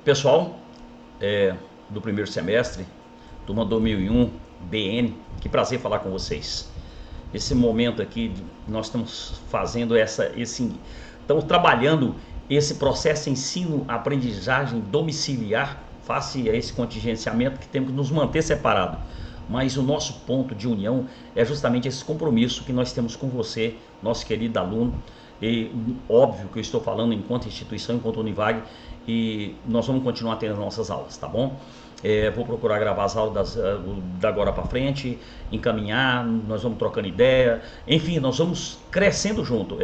Pessoal do primeiro semestre, turma 2001, BN, que prazer falar com vocês. Esse momento aqui, nós estamos fazendo estamos trabalhando esse processo de ensino-aprendizagem domiciliar, face a esse contingenciamento que temos que nos manter separados. Mas o nosso ponto de união é justamente esse compromisso que nós temos com você, nosso querido aluno. E óbvio que eu estou falando enquanto instituição, enquanto Univag, e nós vamos continuar tendo as nossas aulas, tá bom? Vou procurar gravar as aulas da agora para frente, encaminhar, nós vamos trocando ideia, enfim, nós vamos crescendo junto,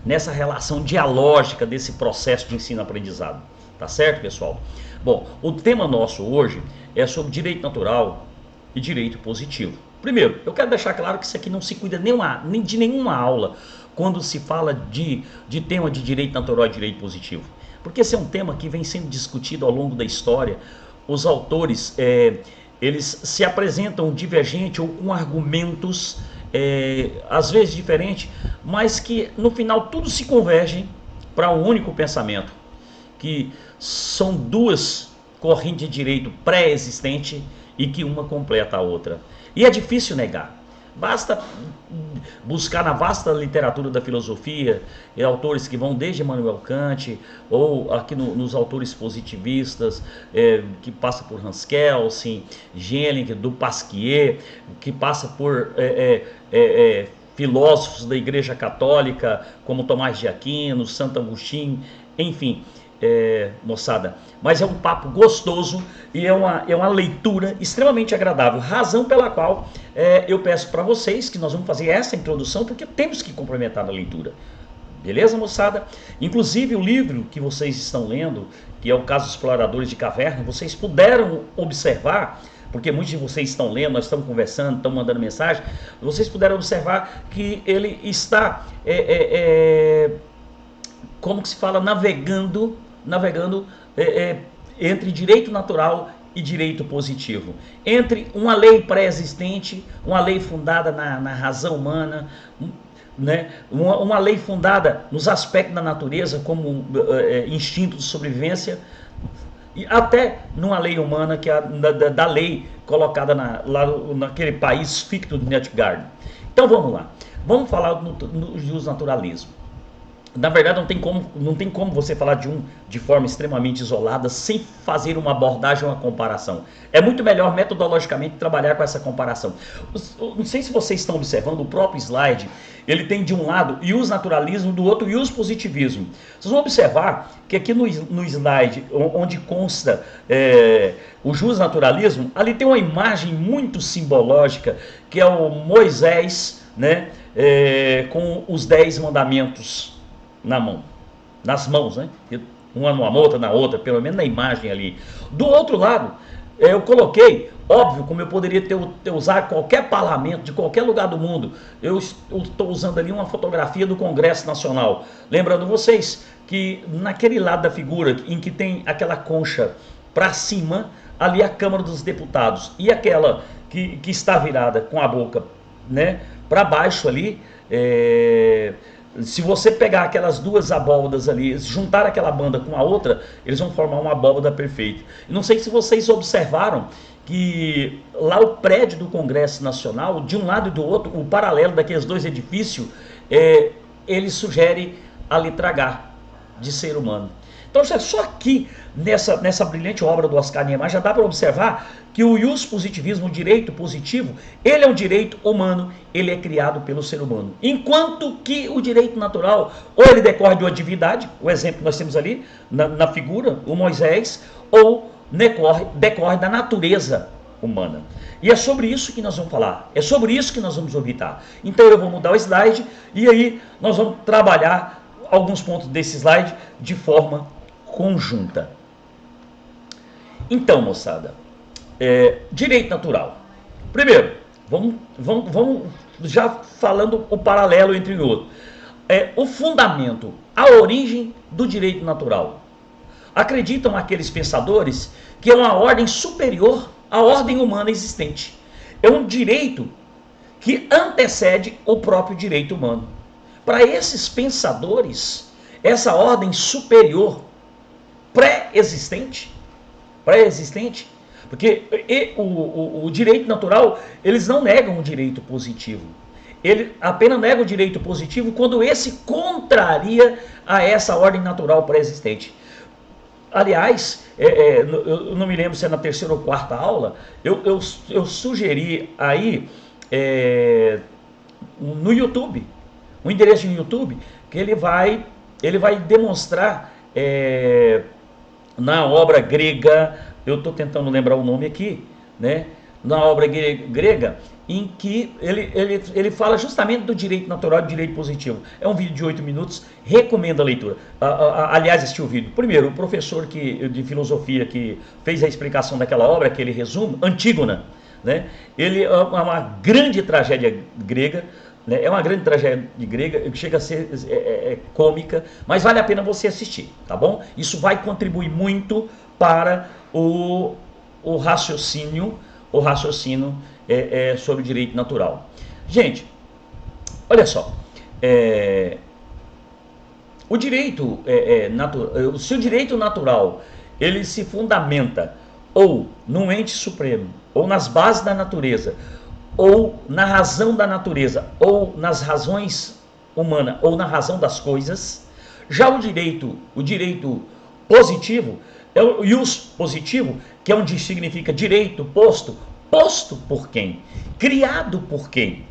nessa relação dialógica desse processo de ensino-aprendizado, tá certo, pessoal? Bom, o tema nosso hoje é sobre direito natural e direito positivo. Primeiro, eu quero deixar claro que isso aqui não se cuida nem de nenhuma aula quando se fala de tema de direito natural e direito positivo. Porque esse é um tema que vem sendo discutido ao longo da história. Os autores, eles se apresentam divergente ou com argumentos, às vezes diferentes, mas que no final tudo se converge para um único pensamento, que são duas correntes de direito pré-existentes e que uma completa a outra. E é difícil negar. Basta buscar na vasta literatura da filosofia, autores que vão desde Immanuel Kant, ou aqui nos autores positivistas, que passa por Hans Kelsen, Schelling, do Pasquier, que passa por filósofos da Igreja Católica, como Tomás de Aquino, Santo Agostinho, enfim. Moçada, mas é um papo gostoso e é uma leitura extremamente agradável, razão pela qual eu peço para vocês que nós vamos fazer essa introdução, porque temos que complementar na leitura, beleza, moçada? Inclusive o livro que vocês estão lendo, que é o Caso dos Exploradores de Caverna, vocês puderam observar, porque muitos de vocês estão lendo, nós estamos conversando, estão mandando mensagem, vocês puderam observar que ele está como que se fala, navegando entre direito natural e direito positivo, entre uma lei pré-existente, uma lei fundada na razão humana, né? Uma lei fundada nos aspectos da natureza, como instinto de sobrevivência, e até numa lei humana, que é da lei colocada lá naquele país ficto de Nutgarden. Então vamos lá, vamos falar no justnaturalismo. Na verdade, não tem como você falar de forma extremamente isolada, sem fazer uma abordagem ou uma comparação. É muito melhor metodologicamente trabalhar com essa comparação. Não sei se vocês estão observando, o próprio slide, ele tem de um lado justnaturalismo, do outro positivismo. Vocês vão observar que aqui no slide, onde consta o justnaturalismo, ali tem uma imagem muito simbológica, que é o Moisés, né, com os 10 mandamentos nas mãos, né? Uma numa outra, na outra, pelo menos na imagem ali. Do outro lado, eu coloquei, óbvio, como eu poderia ter usado qualquer parlamento de qualquer lugar do mundo, eu estou usando ali uma fotografia do Congresso Nacional. Lembrando vocês que naquele lado da figura, em que tem aquela concha para cima, ali a Câmara dos Deputados, e aquela que está virada com a boca, né, para baixo ali, se você pegar aquelas duas abóbadas ali, juntar aquela banda com a outra, eles vão formar uma abóbada perfeita. Não sei se vocês observaram que lá o prédio do Congresso Nacional, de um lado e do outro, o paralelo daqueles dois edifícios, ele sugere a letra H de ser humano. Então, só aqui, nessa brilhante obra do Oscar Niemeyer, já dá para observar que o positivismo, o direito positivo, ele é um direito humano, ele é criado pelo ser humano. Enquanto que o direito natural, ou ele decorre de uma divindade, o exemplo que nós temos ali na figura, o Moisés, ou decorre da natureza humana. E é sobre isso que nós vamos falar, é sobre isso que nós vamos orbitar. Então eu vou mudar o slide e aí nós vamos trabalhar alguns pontos desse slide de forma conjunta. Então, moçada, direito natural. Primeiro, vamos já falando o paralelo entre o outro. O fundamento, a origem do direito natural. Acreditam aqueles pensadores que é uma ordem superior à ordem humana existente. É um direito que antecede o próprio direito humano. Para esses pensadores, essa ordem superior pré-existente, porque o direito natural, eles não negam o direito positivo. Ele apenas nega o direito positivo quando esse contraria a essa ordem natural pré-existente. Aliás, eu não me lembro se é na terceira ou quarta aula, eu sugeri aí no YouTube, um endereço no YouTube, que ele vai demonstrar na obra grega, eu estou tentando lembrar o nome aqui, né? Na obra grega, em que ele fala justamente do direito natural e do direito positivo. É um vídeo de 8 minutos, recomendo a leitura. Aliás, assisti o vídeo. Primeiro, o professor de filosofia que fez a explicação daquela obra, aquele resumo, Antígona, né? Ele é uma grande tragédia grega, né? É uma grande tragédia grega, que chega a ser cômica, mas vale a pena você assistir, tá bom? Isso vai contribuir muito para o raciocínio sobre o direito natural. Gente, olha só, se o direito natural ele se fundamenta ou num ente supremo, ou nas bases da natureza, ou na razão da natureza, ou nas razões humanas, ou na razão das coisas, já o direito positivo, o ius positivo, que é onde significa direito posto por quem? Criado por quem?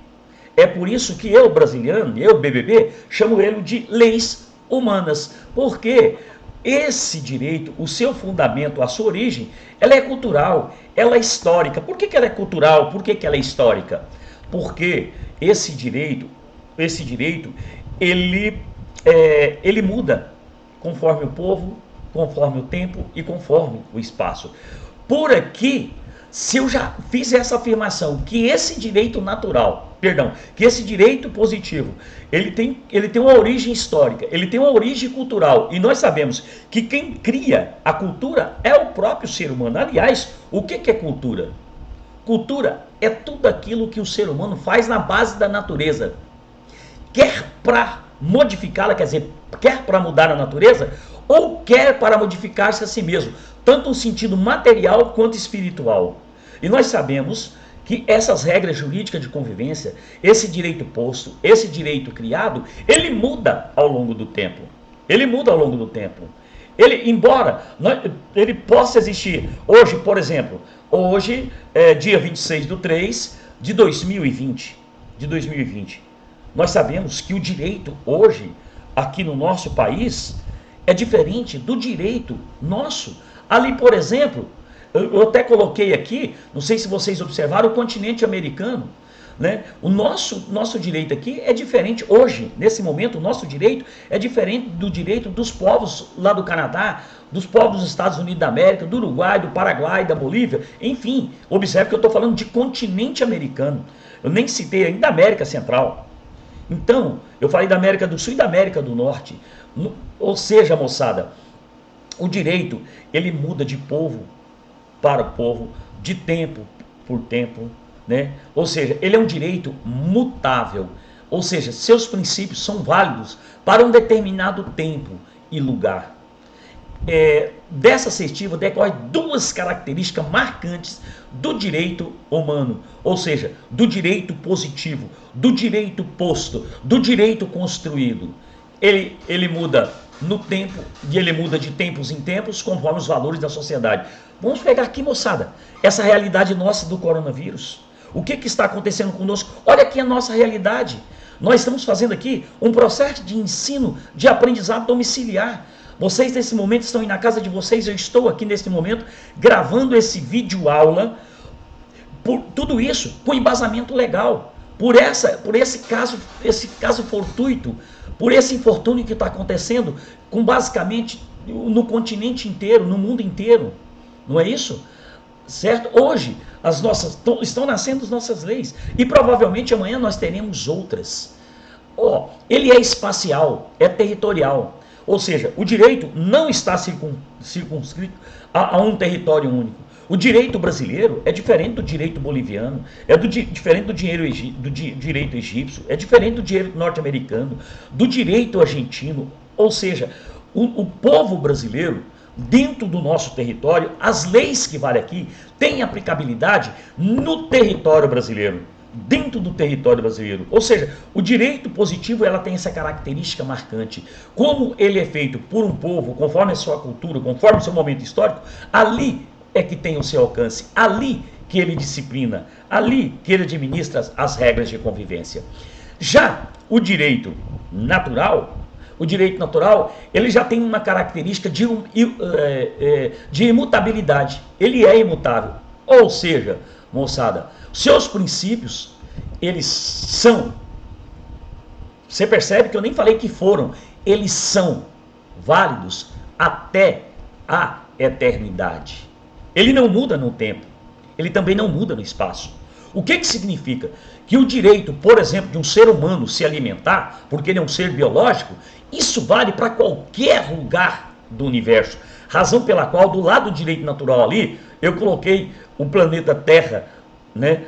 É por isso que eu, brasileiro, eu, BBB, chamo ele de leis humanas, porque esse direito, o seu fundamento, a sua origem, ela é cultural, ela é histórica. Por que ela é cultural? Por que ela é histórica? Porque esse direito, ele muda conforme o povo, conforme o tempo e conforme o espaço. Por aqui, se eu já fiz essa afirmação, que esse direito que esse direito positivo, ele tem uma origem histórica, ele tem uma origem cultural, e nós sabemos que quem cria a cultura é o próprio ser humano. Aliás, o que é cultura? Cultura é tudo aquilo que o ser humano faz na base da natureza. Quer para modificá-la, quer dizer, quer para mudar a natureza, ou quer para modificar-se a si mesmo, tanto no sentido material quanto espiritual. E nós sabemos que essas regras jurídicas de convivência, esse direito posto, esse direito criado, ele muda ao longo do tempo. Embora ele possa existir hoje, por exemplo, hoje é dia 26/3 de 2020, nós sabemos que o direito hoje, aqui no nosso país, é diferente do direito nosso. Ali, por exemplo, eu até coloquei aqui, não sei se vocês observaram, o continente americano, né? O nosso direito aqui é diferente hoje, nesse momento, o nosso direito é diferente do direito dos povos lá do Canadá, dos povos dos Estados Unidos da América, do Uruguai, do Paraguai, da Bolívia, enfim, observe que eu estou falando de continente americano, eu nem citei ainda da América Central. Então, eu falei da América do Sul e da América do Norte, ou seja, moçada, o direito, ele muda de povo para povo, de tempo por tempo, né? Ou seja, ele é um direito mutável, ou seja, seus princípios são válidos para um determinado tempo e lugar. Dessa assertiva decorrem duas características marcantes do direito humano, ou seja, do direito positivo, do direito posto, do direito construído. Ele muda no tempo e ele muda de tempos em tempos conforme os valores da sociedade. Vamos pegar aqui, moçada, essa realidade nossa do coronavírus. O que está acontecendo conosco? Olha aqui a nossa realidade. Nós estamos fazendo aqui um processo de ensino, de aprendizado domiciliar. Vocês nesse momento estão aí na casa de vocês, eu estou aqui nesse momento gravando esse vídeo aula, por tudo isso com embasamento legal, por esse caso fortuito, por esse infortúnio que está acontecendo com basicamente no continente inteiro, no mundo inteiro, não é isso? Certo? Hoje estão nascendo as nossas leis e provavelmente amanhã nós teremos outras. Ele é espacial, é territorial, ou seja, o direito não está circunscrito a um território único. O direito brasileiro é diferente do direito boliviano, diferente do direito egípcio, é diferente do direito norte-americano, do direito argentino. Ou seja, o povo brasileiro, dentro do nosso território, as leis que valem aqui têm aplicabilidade no território brasileiro, dentro do território brasileiro. Ou seja, o direito positivo ela tem essa característica marcante. Como ele é feito por um povo, conforme a sua cultura, conforme o seu momento histórico, ali é que tem o seu alcance, ali que ele disciplina, ali que ele administra as regras de convivência. Já o direito natural, ele já tem uma característica de imutabilidade. Ele é imutável. Ou seja, moçada, seus princípios, eles são. Você percebe que eu nem falei que foram. Eles são válidos até a eternidade. Ele não muda no tempo. Ele também não muda no espaço. O que significa? Que o direito, por exemplo, de um ser humano se alimentar, porque ele é um ser biológico, isso vale para qualquer lugar do universo. Razão pela qual, do lado do direito natural ali, eu coloquei o planeta Terra, né?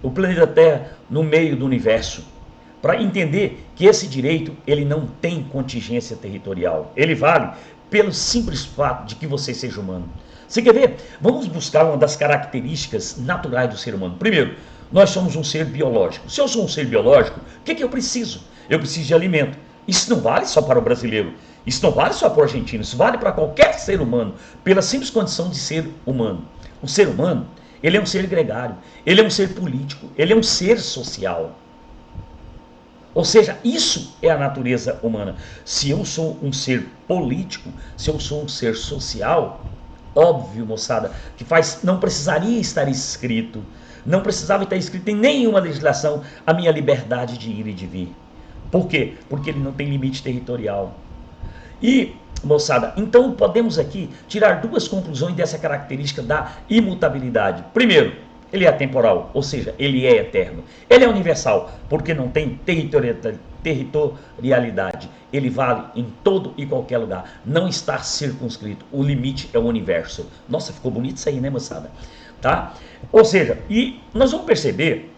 O planeta Terra no meio do universo. Para entender que esse direito, ele não tem contingência territorial. Ele vale pelo simples fato de que você seja humano. Você quer ver? Vamos buscar uma das características naturais do ser humano. Primeiro, nós somos um ser biológico. Se eu sou um ser biológico, o que eu preciso? Eu preciso de alimento. Isso não vale só para o brasileiro. Isso não vale só para o argentino. Isso vale para qualquer ser humano, pela simples condição de ser humano. O ser humano, ele é um ser gregário. Ele é um ser político. Ele é um ser social. Ou seja, isso é a natureza humana. Se eu sou um ser político, se eu sou um ser social, óbvio, moçada, que não precisaria estar escrito, não precisava estar escrito em nenhuma legislação a minha liberdade de ir e de vir. Por quê? Porque ele não tem limite territorial. E, moçada, então podemos aqui tirar duas conclusões dessa característica da imutabilidade. Primeiro, ele é atemporal, ou seja, ele é eterno. Ele é universal, porque não tem territorialidade. Ele vale em todo e qualquer lugar. Não está circunscrito. O limite é o universo. Nossa, ficou bonito isso aí, né, moçada? Tá? Ou seja, e nós vamos perceber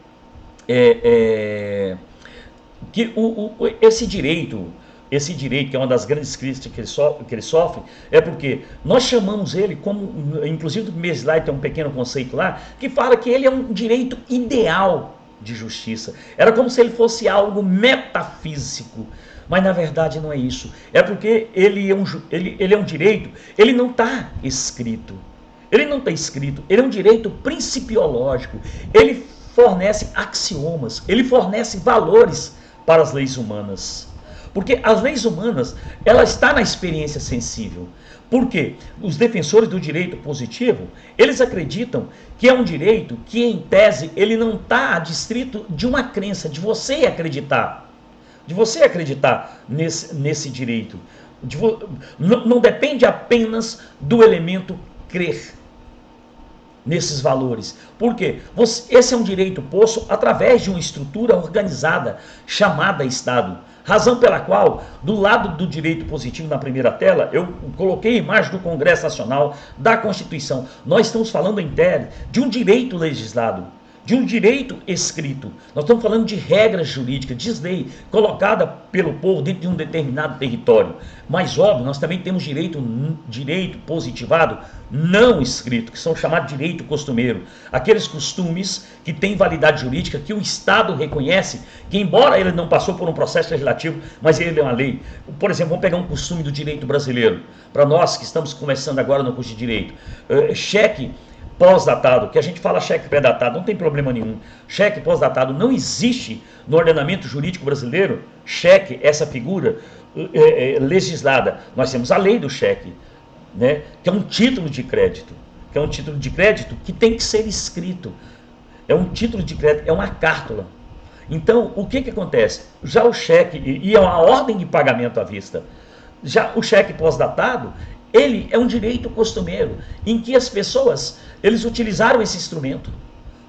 que esse direito, que é uma das grandes críticas que ele sofre, é porque nós chamamos ele como, inclusive no primeiro slide tem um pequeno conceito lá, que fala que ele é um direito ideal de justiça. Era como se ele fosse algo metafísico, mas na verdade não é isso. É porque ele é um direito, ele não está escrito. Ele não está escrito, ele é um direito principiológico, ele fornece axiomas, ele fornece valores para as leis humanas. Porque as leis humanas, ela está na experiência sensível. Por quê? Os defensores do direito positivo, eles acreditam que é um direito que, em tese, ele não está adstrito de uma crença, de você acreditar. De você acreditar nesse direito. Não depende apenas do elemento crer nesses valores. Por quê? Esse é um direito posto através de uma estrutura organizada chamada Estado. Razão pela qual, do lado do direito positivo na primeira tela, eu coloquei a imagem do Congresso Nacional, da Constituição. Nós estamos falando em tese de um direito legislado, de um direito escrito. Nós estamos falando de regras jurídicas, de lei, colocada pelo povo dentro de um determinado território. Mas, óbvio, nós também temos direito positivado não escrito, que são chamados de direito costumeiro. Aqueles costumes que têm validade jurídica, que o Estado reconhece, que embora ele não passou por um processo legislativo, mas ele é uma lei. Por exemplo, vamos pegar um costume do direito brasileiro. Para nós que estamos começando agora no curso de direito, cheque pós-datado, que a gente fala cheque pré-datado, não tem problema nenhum. Cheque pós-datado não existe no ordenamento jurídico brasileiro. Cheque, essa figura legislada. Nós temos a lei do cheque, né, que é um título de crédito. Que é um título de crédito que tem que ser escrito. É um título de crédito, é uma cártula. Então, o que acontece? Já o cheque, e é uma ordem de pagamento à vista. Já o cheque pós-datado, ele é um direito costumeiro, em que as pessoas, eles utilizaram esse instrumento.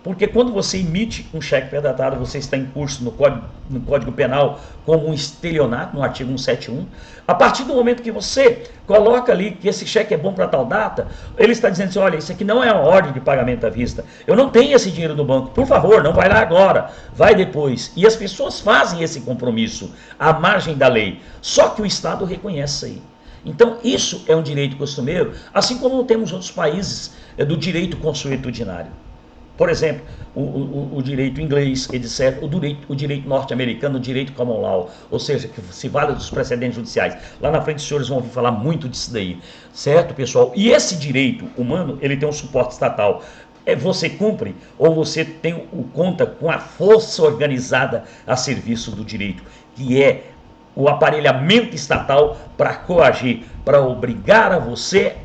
Porque quando você emite um cheque pré-datado, você está em curso no Código Penal como um estelionato, no artigo 171. A partir do momento que você coloca ali que esse cheque é bom para tal data, ele está dizendo assim, olha, isso aqui não é uma ordem de pagamento à vista. Eu não tenho esse dinheiro no banco. Por favor, não vai lá agora, vai depois. E as pessoas fazem esse compromisso à margem da lei. Só que o Estado reconhece isso aí. Então, isso é um direito costumeiro, assim como temos outros países do direito consuetudinário. Por exemplo, o direito inglês, etc., o direito norte-americano, o direito common law, ou seja, que se vale dos precedentes judiciais. Lá na frente os senhores vão ouvir falar muito disso daí, certo, pessoal? E esse direito humano, ele tem um suporte estatal. Você cumpre ou você conta com a força organizada a serviço do direito, que é o aparelhamento estatal para coagir, para obrigar a você,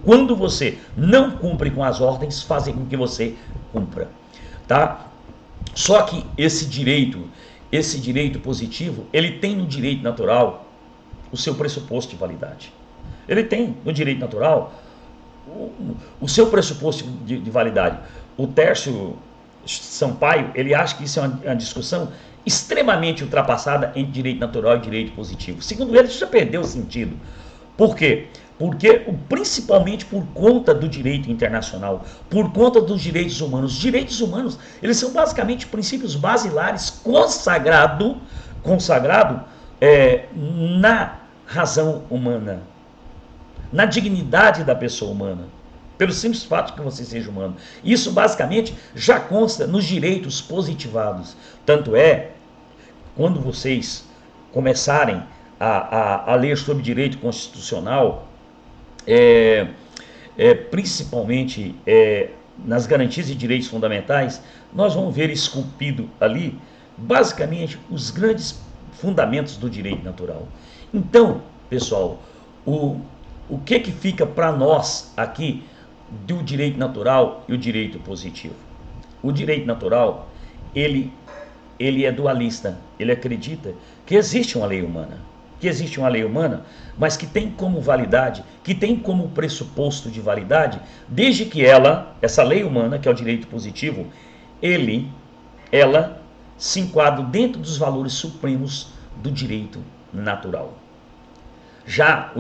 quando você não cumpre com as ordens, fazer com que você cumpra, tá? Só que esse direito positivo, ele tem no direito natural o seu pressuposto de validade. Ele tem no direito natural o seu pressuposto de validade. O Tércio Sampaio, ele acha que isso é uma discussão extremamente ultrapassada entre direito natural e direito positivo. Segundo ele, isso já perdeu o sentido. Por quê? Porque, principalmente por conta do direito internacional, por conta dos direitos humanos. Os direitos humanos, eles são basicamente princípios basilares consagrado na razão humana, na dignidade da pessoa humana, pelo simples fato de que você seja humano. Isso basicamente já consta nos direitos positivados. Tanto é, quando vocês começarem a ler sobre direito constitucional, principalmente nas garantias de direitos fundamentais, nós vamos ver esculpido ali, basicamente, os grandes fundamentos do direito natural. Então, pessoal, o que fica para nós aqui do direito natural e o direito positivo? O direito natural, ele é dualista, ele acredita que existe uma lei humana, mas que tem como validade, que tem como pressuposto de validade, desde que essa lei humana, que é o direito positivo, ela se enquadra dentro dos valores supremos do direito natural. Já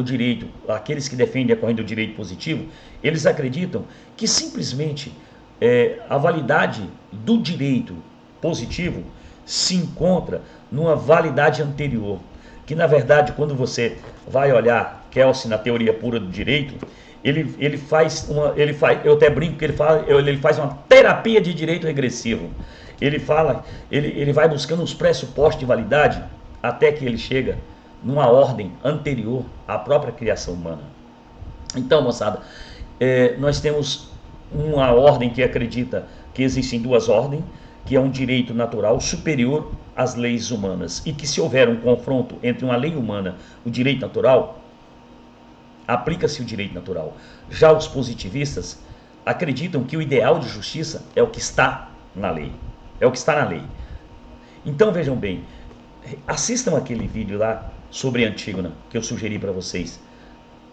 aqueles que defendem a corrente do direito positivo, eles acreditam que simplesmente a validade do direito positivo se encontra numa validade anterior, que na verdade, quando você vai olhar Kelsen na teoria pura do direito, eu até brinco que ele faz uma terapia de direito regressivo. Ele vai buscando os pressupostos de validade até que ele chega numa ordem anterior à própria criação humana. Então, moçada, nós temos uma ordem que acredita que existem duas ordens, que é um direito natural superior às leis humanas, e que se houver um confronto entre uma lei humana e o direito natural, aplica-se o direito natural. Já os positivistas acreditam que o ideal de justiça é o que está na lei. Então, vejam bem, assistam aquele vídeo lá sobre Antígona, que eu sugeri para vocês.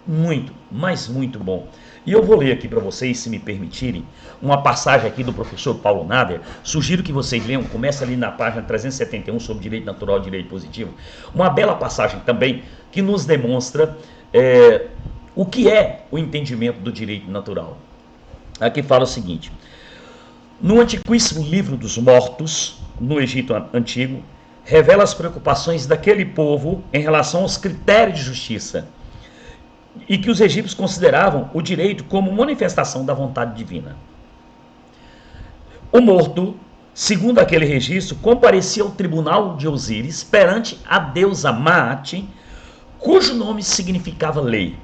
Muito, mas muito bom. E eu vou ler aqui para vocês, se me permitirem, uma passagem aqui do professor Paulo Nader. Sugiro que vocês leiam, começa ali na página 371 sobre direito natural e direito positivo. Uma bela passagem também que nos demonstra o que é o entendimento do direito natural. Aqui fala o seguinte: no antiquíssimo livro dos mortos, no Egito Antigo, revela as preocupações daquele povo em relação aos critérios de justiça, e que os egípcios consideravam o direito como manifestação da vontade divina. O morto, segundo aquele registro, comparecia ao tribunal de Osíris perante a deusa Maat, cujo nome significava lei.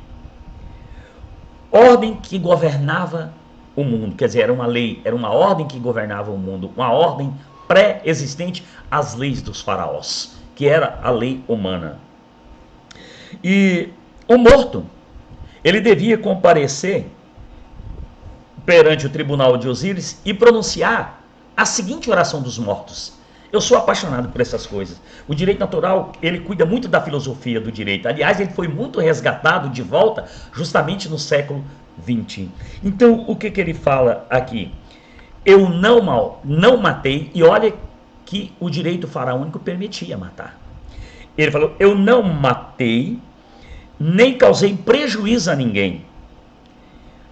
Ordem que governava o mundo, quer dizer, era uma lei, era uma ordem que governava o mundo, uma ordem pré-existente às leis dos faraós, que era a lei humana. E o morto, ele devia comparecer perante o tribunal de Osíris e pronunciar a seguinte oração dos mortos. Eu sou apaixonado por essas coisas. O direito natural, ele cuida muito da filosofia do direito. Aliás, ele foi muito resgatado de volta justamente no século XX. Então, o que ele fala aqui? Eu não matei, e olha que o direito faraônico permitia matar. Ele falou, eu não matei, nem causei prejuízo a ninguém.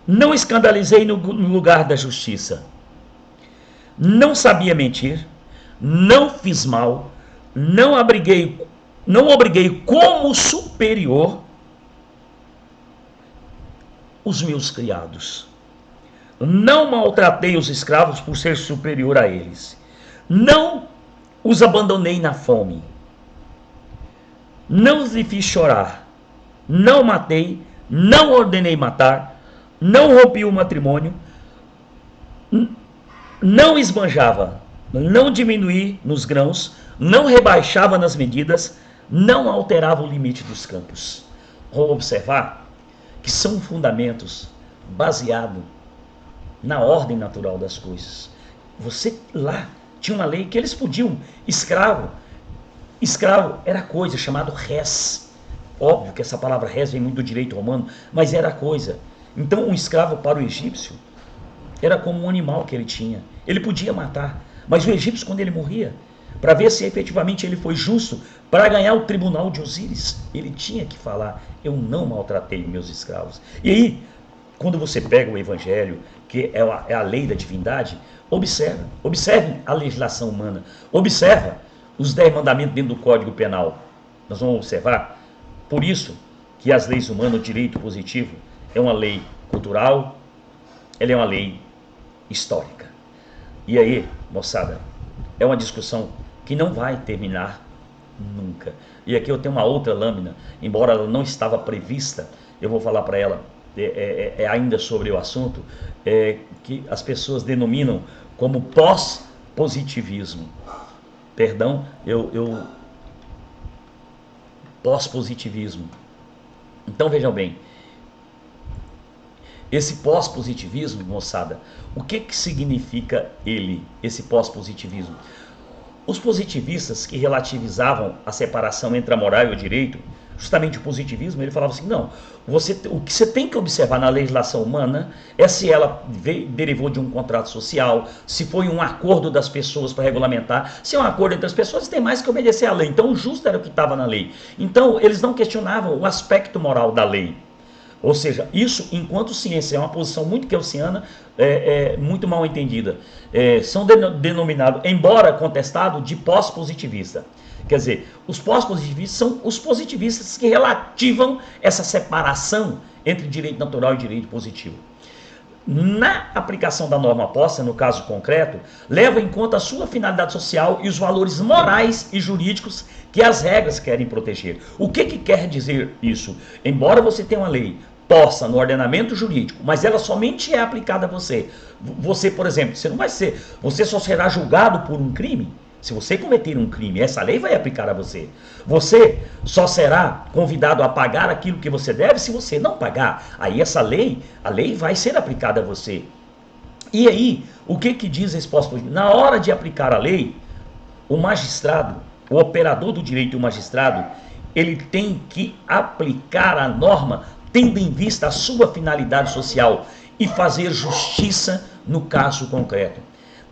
Não escandalizei no lugar da justiça. Não sabia mentir. Não fiz mal. Não obriguei como superior os meus criados. Não maltratei os escravos por ser superior a eles. Não os abandonei na fome. Não os fiz chorar. Não matei. Não ordenei matar. Não rompi o matrimônio. Não esbanjava. Não diminuí nos grãos. Não rebaixava nas medidas. Não alterava o limite dos campos. Vamos observar que são fundamentos baseados na ordem natural das coisas. Você lá tinha uma lei que eles podiam, escravo era coisa, chamado res. Óbvio que essa palavra res vem muito do direito romano, mas era coisa. Então um escravo para o egípcio era como um animal que ele tinha. Ele podia matar, mas o egípcio, quando ele morria, para ver se efetivamente ele foi justo, para ganhar o tribunal de Osíris, ele tinha que falar: eu não maltratei meus escravos. E aí, quando você pega o evangelho, que é a lei da divindade, observe a legislação humana, observa os 10 mandamentos dentro do Código Penal. Nós vamos observar, por isso que as leis humanas, o direito positivo, é uma lei cultural, ela é uma lei histórica. E aí, moçada, é uma discussão que não vai terminar nunca. E aqui eu tenho uma outra lâmina, embora ela não estava prevista, eu vou falar para ela ainda sobre o assunto, que as pessoas denominam como pós-positivismo. Perdão, pós-positivismo. Então vejam bem, esse pós-positivismo, moçada, o que significa esse pós-positivismo? Os positivistas que relativizavam a separação entre a moral e o direito, justamente o positivismo, ele falava assim: não, o que você tem que observar na legislação humana é se ela derivou de um contrato social, se foi um acordo das pessoas para regulamentar. Se é um acordo entre as pessoas, tem mais que obedecer à lei. Então o justo era o que estava na lei. Então eles não questionavam o aspecto moral da lei. Ou seja, isso, enquanto ciência, é uma posição muito kelsciana, muito mal entendida. São denominados, embora contestado, de pós-positivista. Quer dizer, os pós-positivistas são os positivistas que relativam essa separação entre direito natural e direito positivo. Na aplicação da norma posta, no caso concreto, leva em conta a sua finalidade social e os valores morais e jurídicos que as regras querem proteger. O que quer dizer isso? Embora você tenha uma lei posta no ordenamento jurídico, mas ela somente é aplicada a você. Você, por exemplo, você só será julgado por um crime se você cometer um crime. Essa lei vai aplicar a você. Você só será convidado a pagar aquilo que você deve se você não pagar. Aí a lei vai ser aplicada a você. E aí, o que diz esse pós-positivismo? Na hora de aplicar a lei, o magistrado, o operador do direito e o magistrado, ele tem que aplicar a norma tendo em vista a sua finalidade social e fazer justiça no caso concreto.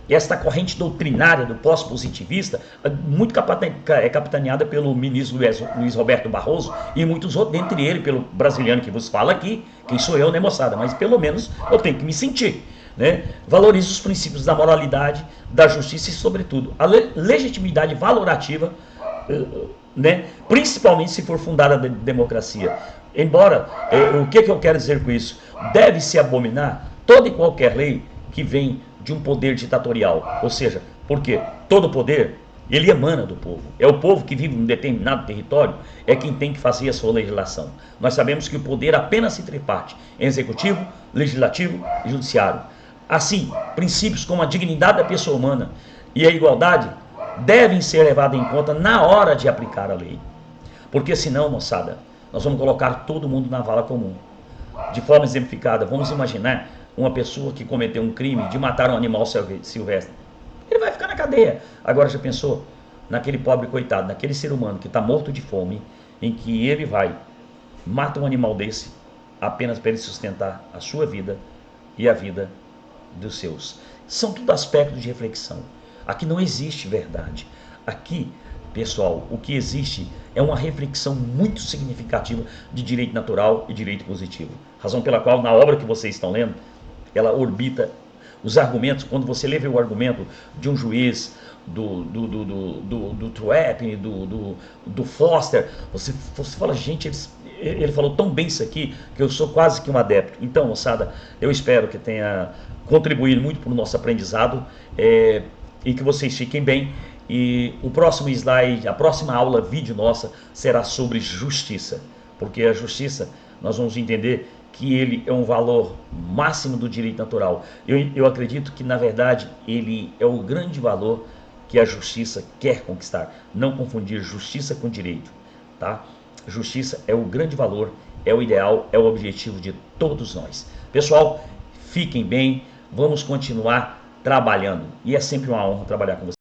Esta corrente doutrinária do pós-positivista, muito capitaneada pelo ministro Luiz Roberto Barroso e muitos outros, dentre ele pelo brasiliano que vos fala aqui, quem sou eu, né, moçada? Mas pelo menos eu tenho que me sentir, né? Valoriza os princípios da moralidade, da justiça e, sobretudo, a legitimidade valorativa, né? Principalmente se for fundada na democracia. Embora, o que eu quero dizer com isso? Deve-se abominar toda e qualquer lei que vem de um poder ditatorial, ou seja, porque todo poder, ele emana do povo. É o povo que vive em um determinado território, é quem tem que fazer a sua legislação. Nós sabemos que o poder apenas se triparte em executivo, legislativo e judiciário. Assim, princípios como a dignidade da pessoa humana e a igualdade devem ser levados em conta na hora de aplicar a lei. Porque senão, moçada, nós vamos colocar todo mundo na vala comum. De forma exemplificada, vamos imaginar uma pessoa que cometeu um crime de matar um animal silvestre. Ele vai ficar na cadeia. Agora já pensou naquele pobre coitado, naquele ser humano que está morto de fome, em que ele mata um animal desse apenas para ele sustentar a sua vida e a vida dos seus. São tudo aspectos de reflexão. Aqui não existe verdade. Aqui, pessoal, o que existe é uma reflexão muito significativa de direito natural e direito positivo. Razão pela qual, na obra que vocês estão lendo, ela orbita os argumentos. Quando você lê o argumento de um juiz, do Trap, do Foster, você fala, gente, ele falou tão bem isso aqui que eu sou quase que um adepto. Então, moçada, eu espero que tenha contribuído muito para o nosso aprendizado, e que vocês fiquem bem. E o próximo slide, a próxima aula vídeo nossa será sobre justiça, porque a justiça, nós vamos entender que ele é um valor máximo do direito natural. Eu acredito que, na verdade, ele é o grande valor que a justiça quer conquistar. Não confundir justiça com direito, tá? Justiça é o grande valor, é o ideal, é o objetivo de todos nós. Pessoal, fiquem bem, vamos continuar trabalhando. E é sempre uma honra trabalhar com vocês.